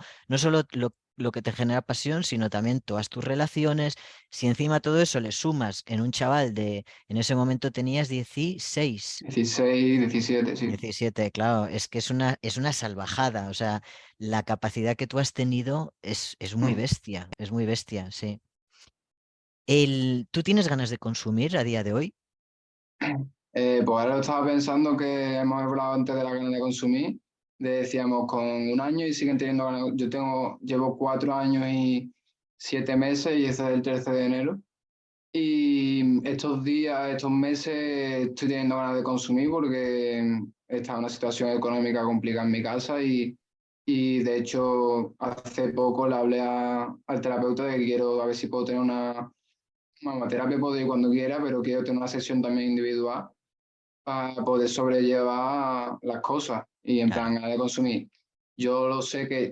lo que te genera pasión, sino también todas tus relaciones. Si encima todo eso le sumas en un chaval en ese momento tenías 16, 16, 17, sí. 17, claro, es que es una salvajada. O sea, la capacidad que tú has tenido es Mm. muy bestia, sí. ¿Tú tienes ganas de consumir a día de hoy? Pues ahora lo estaba pensando que hemos hablado antes de la ganas de consumir. Decíamos con un año y siguen teniendo ganas. Llevo 4 años y 7 meses y ese es el 13 de enero. Y estos días, estos meses estoy teniendo ganas de consumir porque está una situación económica complicada en mi casa y de hecho hace poco le hablé al terapeuta de que quiero a ver si puedo tener una terapia, puedo ir cuando quiera, pero quiero tener una sesión también individual para poder sobrellevar las cosas y en Claro, plan ganas de consumir. Yo lo sé que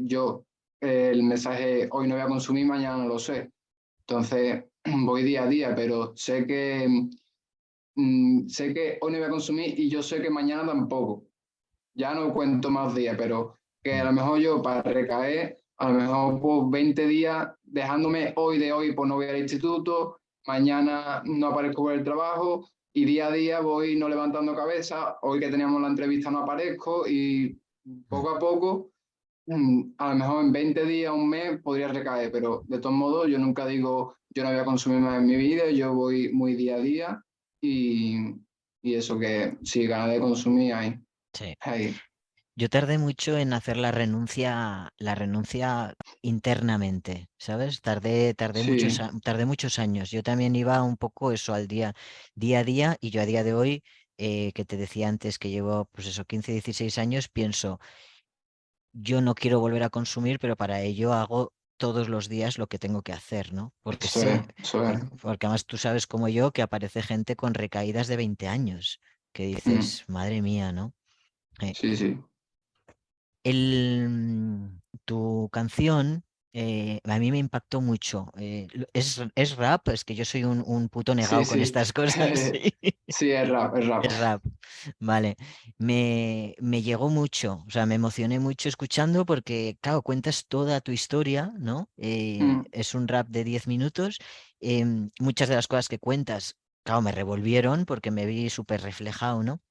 el mensaje hoy no voy a consumir, mañana no lo sé. Entonces voy día a día, pero sé que hoy no voy a consumir y yo sé que mañana tampoco. Ya no cuento más días, pero que a mm, lo mejor yo para recaer, a lo mejor pues 20 días dejándome hoy de hoy, pues no voy al instituto, mañana no aparezco por el trabajo y día a día voy no levantando cabeza, hoy que teníamos la entrevista no aparezco y mm. poco a poco, a lo mejor en 20 días, un mes podría recaer, pero de todos modos yo nunca digo yo no voy a consumir más en mi vida, yo voy muy día a día y, y eso que sí, ganas de consumir hay. Sí. Hay. Yo tardé mucho en hacer la renuncia internamente, ¿sabes? Sí, Tardé muchos años. Yo también iba un poco eso día a día, y yo a día de hoy, que te decía antes que llevo, pues eso, 15, 16 años, pienso, yo no quiero volver a consumir, pero para ello hago todos los días lo que tengo que hacer, ¿no? Porque eso es, sé, eso es. porque además tú sabes como yo que aparece gente con recaídas de 20 años, que Mm, dices, madre mía, ¿no? Eh, sí, sí, Tu canción a mí me impactó mucho. Es rap, es que yo soy un puto sí, negado con sí. estas cosas. Sí. Sí, es rap, es rap. Es rap, vale. Me llegó mucho, o sea, me emocioné mucho escuchando porque, claro, cuentas toda tu historia, ¿no? Mm, Es un rap de 10 minutos. Muchas de las cosas que cuentas, claro, me revolvieron porque me vi súper reflejado, ¿no?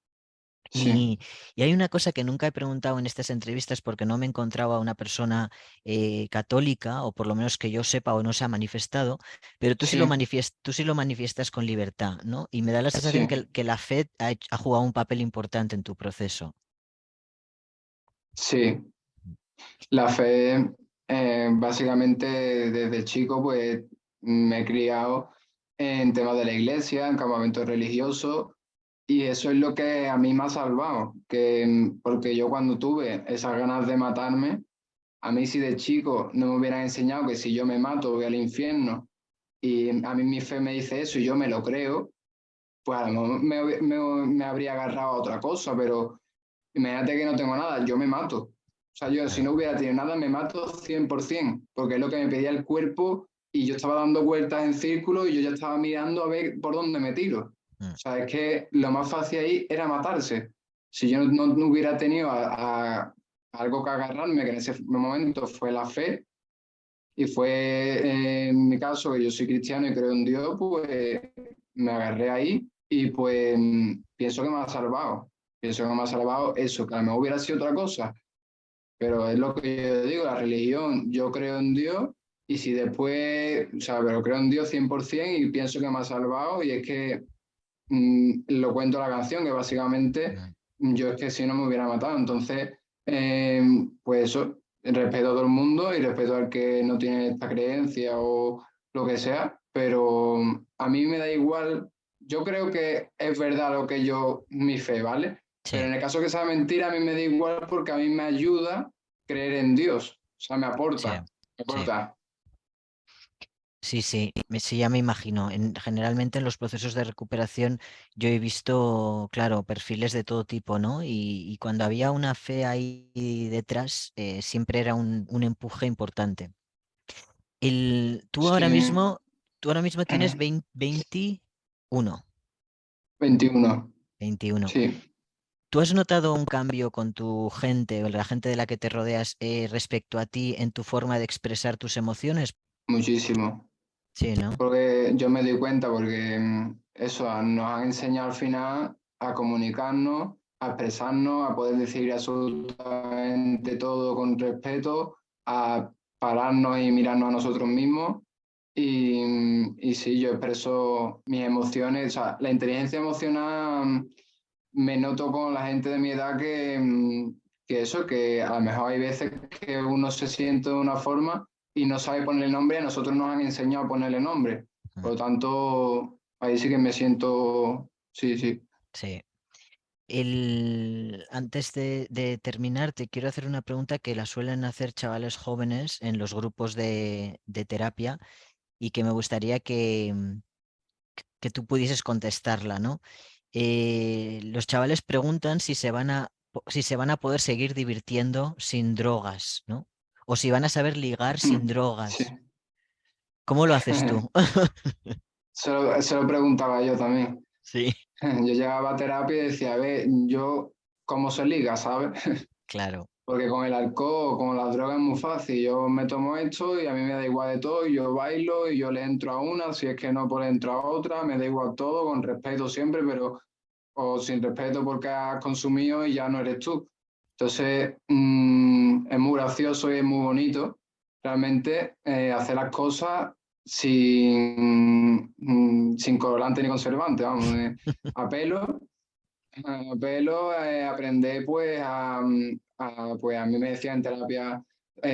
sí, Y hay una cosa que nunca he preguntado en estas entrevistas porque no me encontraba una persona católica, o por lo menos que yo sepa o no se ha manifestado, pero sí, tú sí lo manifiestas con libertad, ¿no? Y me da la sensación sí, que la fe ha jugado un papel importante en tu proceso. sí. La fe, básicamente desde chico, pues me he criado en temas de la iglesia, en campamentos religiosos, y eso es lo que a mí me ha salvado, porque yo cuando tuve esas ganas de matarme, a mí si de chico no me hubieran enseñado que si yo me mato voy al infierno, y a mí mi fe me dice eso y yo me lo creo, pues a lo mejor me habría agarrado a otra cosa, pero imagínate que no tengo nada, yo me mato. O sea, yo si Claro. no hubiera tenido nada, me mato 100%, porque es lo que me pedía el cuerpo y yo estaba dando vueltas en círculo y yo ya estaba mirando a ver por dónde me tiro. Mm, O sea, es que lo más fácil ahí era matarse. Si yo no hubiera tenido a algo que agarrarme, que en ese momento fue la fe, y fue en mi caso, que yo soy cristiano y creo en Dios, pues me agarré ahí y pues pienso que me ha salvado. Pienso que me ha salvado eso, que a lo mejor hubiera sido otra cosa, pero es lo que yo digo, la religión, yo creo en Dios y si después, o sea, pero creo en Dios 100% y pienso que me ha salvado y es que lo cuento la canción, que básicamente mm. yo es que si no me hubiera matado. Entonces, eh, pues eso, respeto a todo el mundo y respeto al que no tiene esta creencia o lo que sea, pero a mí me da igual, yo creo que es verdad lo que mi fe, ¿vale? Pero Sí, en el caso que sea mentira, a mí me da igual porque a mí me ayuda creer en Dios, o sea, sí, me sí. aporta. Sí, sí, sí, ya me imagino. Generalmente en los procesos de recuperación yo he visto, claro, perfiles de todo tipo, ¿no? Y cuando había una fe ahí detrás, siempre era un empuje importante. El, Sí, tú ahora mismo tienes 20 21, 21, 21. sí. ¿Tú has notado un cambio con tu gente o la gente de la que te rodeas respecto a ti en tu forma de expresar tus emociones? Muchísimo. Sí, ¿no? Porque yo me doy cuenta, porque eso nos han enseñado al final a comunicarnos, a expresarnos, a poder decir absolutamente todo con respeto, a pararnos y mirarnos a nosotros mismos. Y sí, yo expreso mis emociones, o sea, la inteligencia emocional me noto con la gente de mi edad que eso, que a lo mejor hay veces que uno se siente de una forma y no sabe ponerle nombre, a nosotros nos han enseñado a ponerle nombre. Mm, Por lo tanto, ahí sí que me siento, sí, sí. sí. Antes de terminar, te quiero hacer una pregunta que la suelen hacer chavales jóvenes en los grupos de terapia y que me gustaría que tú pudieses contestarla, ¿no? Los chavales preguntan si se van a poder seguir divirtiendo sin drogas, ¿no? O si van a saber ligar sin Sí. drogas. ¿Cómo lo haces tú? Se lo preguntaba yo también. Sí, Yo llegaba a terapia y decía, a ver, yo, ¿cómo se liga, sabes? claro. Porque con el alcohol o con las drogas es muy fácil. Yo me tomo esto y a mí me da igual de todo. Y yo bailo y yo le entro a una. Si es que no, pues le entro a otra. Me da igual todo, con respeto siempre, pero o sin respeto porque has consumido y ya no eres tú. Entonces, es muy gracioso y es muy bonito realmente hacer las cosas sin colorante ni conservante, vamos, a pelo pelo, aprender pues pues a mí me decían en terapia,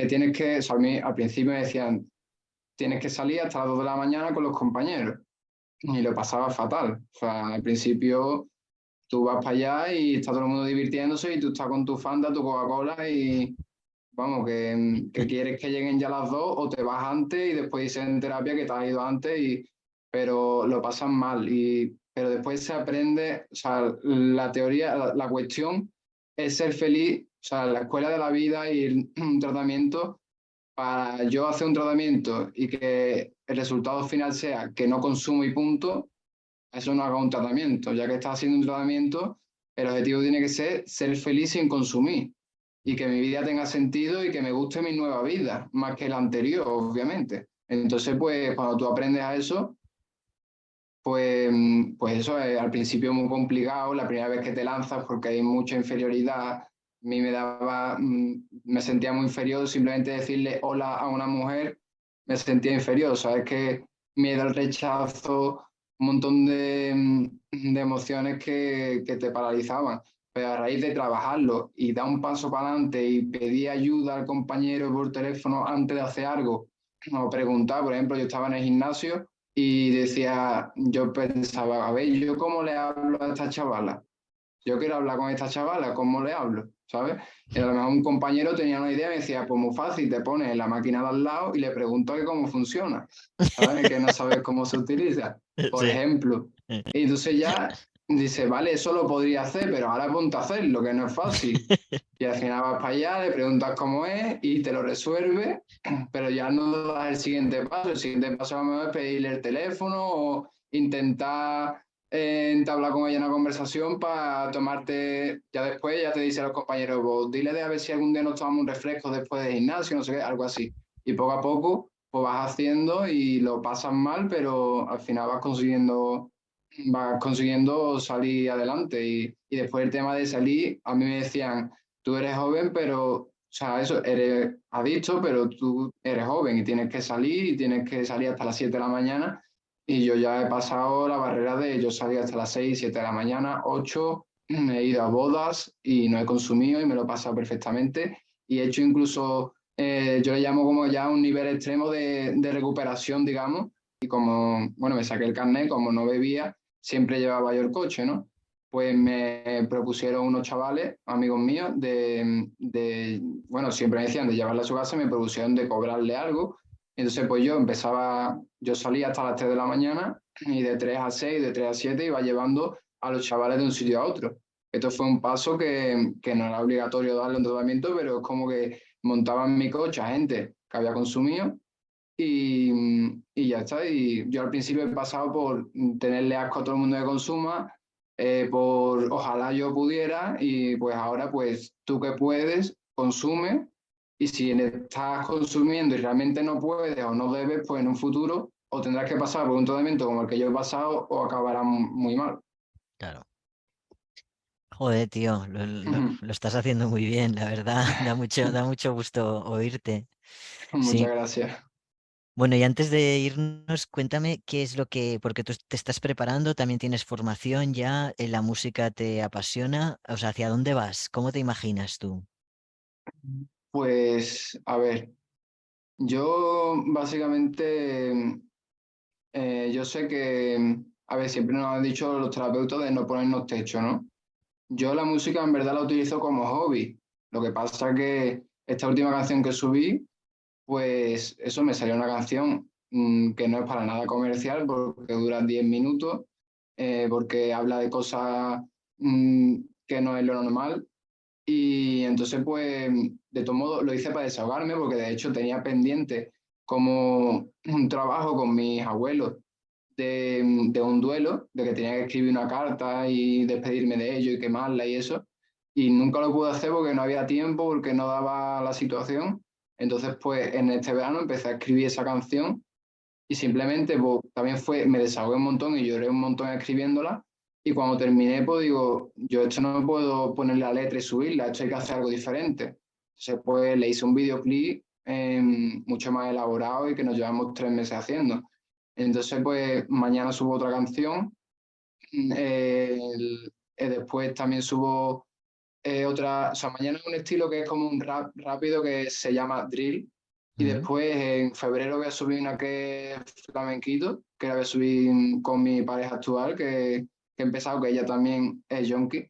tienes que, o sea, a mí al principio me decían, tienes que salir hasta las 2 de la mañana con los compañeros y lo pasaba fatal. O sea, al principio tú vas para allá y está todo el mundo divirtiéndose y tú estás con tu Fanta, tu Coca-Cola y vamos, que quieres que lleguen ya las 2 o te vas antes y después dices en terapia que te has ido antes, pero lo pasan mal. Pero después se aprende, o sea, la teoría, la cuestión es ser feliz, o sea, la escuela de la vida y un tratamiento, para yo hacer un tratamiento y que el resultado final sea que no consumo y punto, eso no haga un tratamiento. Ya que estás haciendo un tratamiento, el objetivo tiene que ser feliz sin consumir y que mi vida tenga sentido y que me guste mi nueva vida, más que la anterior, obviamente. Entonces, pues cuando tú aprendes a eso, pues eso es al principio muy complicado, la primera vez que te lanzas porque hay mucha inferioridad. A mí me sentía muy inferior, simplemente decirle hola a una mujer, me sentía inferior, sabes que miedo al rechazo, un montón de emociones que te paralizaban. Pero a raíz de trabajarlo y dar un paso para adelante y pedir ayuda al compañero por teléfono antes de hacer algo, o preguntar, por ejemplo, yo estaba en el gimnasio y decía, yo pensaba, a ver, ¿yo cómo le hablo a esta chavala? Yo quiero hablar con esta chavala, ¿cómo le hablo? ¿Sabes? Y a lo mejor un compañero tenía una idea y me decía, pues muy fácil, te pones la máquina de al lado y le pregunto que cómo funciona, ¿sabes? Que no sabes cómo se utiliza, por Sí. ejemplo. Y entonces ya dice, vale, eso lo podría hacer, pero ahora ponte a hacerlo, que no es fácil. Y al final vas para allá, le preguntas cómo es y te lo resuelve, pero ya no das el siguiente paso. El siguiente paso a lo mejor es pedirle el teléfono o intentar entablar con ella una conversación para tomarte, ya después ya te dice a los compañeros, vos dile de a ver si algún día nos tomamos un refresco después del gimnasio, no sé qué, algo así. Y poco a poco pues vas haciendo y lo pasas mal, pero al final vas consiguiendo salir adelante. Y después el tema de salir, a mí me decían, tú eres joven, pero, o sea, eso, eres adicto, pero tú eres joven y tienes que salir hasta las 7 de la mañana. Y yo ya he pasado la barrera de yo salir hasta las 6 7 de la mañana, 8 he ido a bodas y no he consumido y me lo he pasado perfectamente. Y he hecho incluso, yo le llamo como ya un nivel extremo de recuperación, digamos. Y como, bueno, me saqué el carnet, como no bebía, siempre llevaba yo el coche, ¿no? Pues me propusieron unos chavales, amigos míos, bueno, siempre me decían de llevarla a su casa, me propusieron de cobrarle algo. Entonces, pues yo salía hasta las 3 de la mañana y de 3 a 6 de 3 a 7 iba llevando a los chavales de un sitio a otro. Esto fue un paso que no era obligatorio darle un tratamiento, pero es como que montaba en mi coche a gente que había consumido y ya está. Y yo al principio he pasado por tenerle asco a todo el mundo que consuma, por ojalá yo pudiera y pues ahora pues tú que puedes, consume y si estás consumiendo y realmente no puedes o no debes, pues en un futuro o tendrás que pasar por un tratamiento como el que yo he pasado o acabará muy mal. Claro. Joder, tío, lo estás haciendo muy bien, la verdad. Da mucho gusto oírte. Muchas Sí. gracias. Bueno, y antes de irnos, cuéntame qué es lo que, porque tú te estás preparando, también tienes formación ya, la música te apasiona, o sea, ¿hacia dónde vas? ¿Cómo te imaginas tú? Pues a ver, yo básicamente, yo sé que, a ver, siempre nos han dicho los terapeutas de no ponernos techo, ¿no? Yo la música en verdad la utilizo como hobby. Lo que pasa que esta última canción que subí, pues eso me salió una canción que no es para nada comercial porque dura 10 minutos, porque habla de cosas que no es lo normal. Y entonces, pues, de todo modo, lo hice para desahogarme porque de hecho tenía pendiente como un trabajo con mis abuelos de un duelo, de que tenía que escribir una carta y despedirme de ellos y quemarla y eso. Y nunca lo pude hacer porque no había tiempo, porque no daba la situación. Entonces, pues en este verano empecé a escribir esa canción y simplemente pues, también fue, me desahogué un montón y lloré un montón escribiéndola. Y cuando terminé, pues digo, yo esto no puedo ponerle la letra y subirla, esto hay que hacer algo diferente. Entonces, pues le hice un videoclip mucho más elaborado y que nos llevamos 3 meses haciendo. Entonces, pues mañana subo otra canción. Después también subo otra, o sea, mañana es un estilo que es como un rap rápido que se llama drill. Y ¿Mm? después en febrero voy a subir una que es flamenquito, que la voy a subir con mi pareja actual, que he empezado, que ella también es yonki, que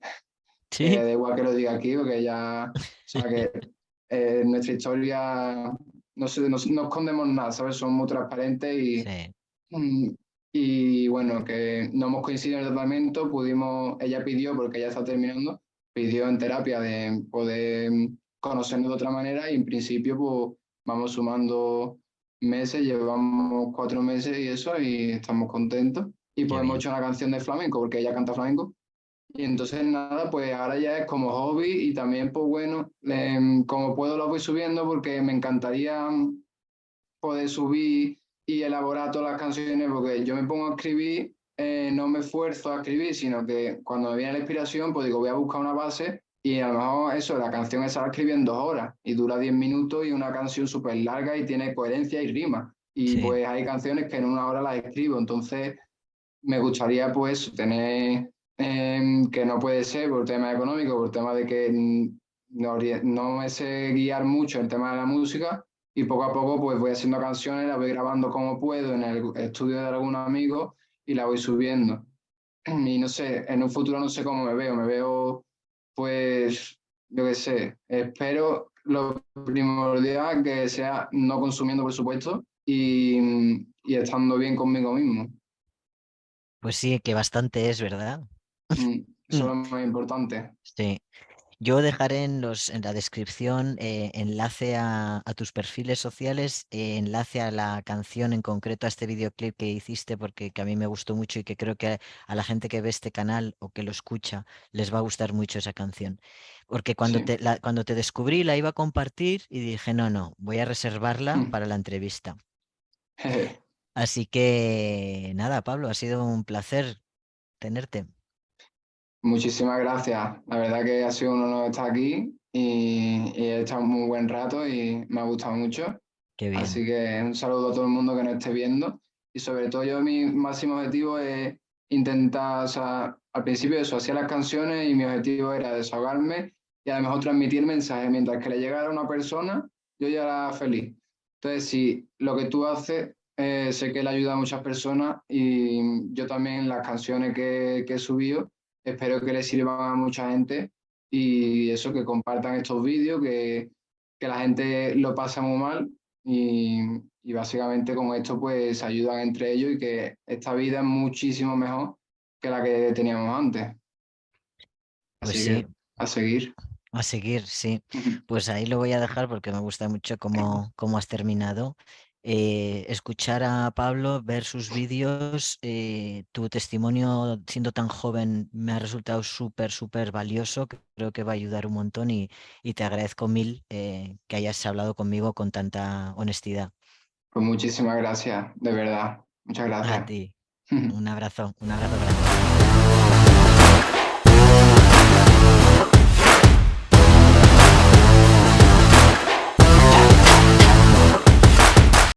¿Sí? da igual que lo diga aquí, porque ella, o sea, que nuestra historia no, no escondemos nada, ¿sabes? Somos muy transparentes Sí, mm, y bueno, que no hemos coincidido en el tratamiento, pudimos, ella pidió, porque ella está terminando, pidió en terapia de poder conocernos de otra manera y en principio pues vamos sumando meses, llevamos 4 meses y eso y estamos contentos. Y qué pues hemos bien. hecho una canción de flamenco, porque ella canta flamenco. Y entonces nada, pues ahora ya es como hobby y también pues bueno, como puedo lo voy subiendo porque me encantaría poder subir y elaborar todas las canciones, porque yo me pongo a escribir, no me esfuerzo a escribir, sino que cuando me viene la inspiración, pues digo, voy a buscar una base y a lo mejor eso, la canción esa la escribí en 2 horas y dura 10 minutos y una canción súper larga y tiene coherencia y rima. Y Sí, pues hay canciones que en 1 hora las escribo, entonces me gustaría pues tener, que no puede ser por tema económico, por tema de que no me sé guiar mucho en tema de la música y poco a poco pues voy haciendo canciones, las voy grabando como puedo en el estudio de algún amigo y la voy subiendo. Y no sé, en un futuro no sé cómo me veo pues, yo qué sé, espero lo primordial que sea no consumiendo por supuesto y estando bien conmigo mismo. pues sí, que bastante es, ¿verdad? Eso es lo más importante. Sí. Yo dejaré en la descripción enlace a tus perfiles sociales, enlace a la canción en concreto, a este videoclip que hiciste, porque que a mí me gustó mucho y que creo que a la gente que ve este canal o que lo escucha les va a gustar mucho esa canción. Porque Sí. cuando te descubrí la iba a compartir y dije, no, no, voy a reservarla para la entrevista. Así que nada, Pablo, ha sido un placer tenerte. Muchísimas gracias. La verdad que ha sido un honor estar aquí y he estado un muy buen rato y me ha gustado mucho. Qué bien. Así que un saludo a todo el mundo que nos esté viendo. Y sobre todo yo mi máximo objetivo es intentar, o sea, al principio eso, hacía las canciones y mi objetivo era desahogarme y a lo mejor transmitir mensajes. Mientras que le llegara a una persona, yo ya era feliz. Entonces, si lo que tú haces, sé que le ayuda a muchas personas y yo también las canciones que he subido, espero que le sirvan a mucha gente y eso, que compartan estos vídeos, que la gente lo pasa muy mal y, y básicamente con esto pues se ayudan entre ellos y que esta vida es muchísimo mejor que la que teníamos antes. Pues Así sí, que a seguir. a seguir, sí. Pues ahí lo voy a dejar porque me gusta mucho cómo has terminado. Escuchar a Pablo, ver sus vídeos, tu testimonio siendo tan joven me ha resultado súper, súper valioso. Creo que va a ayudar un montón y te agradezco mil que hayas hablado conmigo con tanta honestidad. Pues muchísimas gracias, de verdad. Muchas A gracias. ti, un abrazo grande.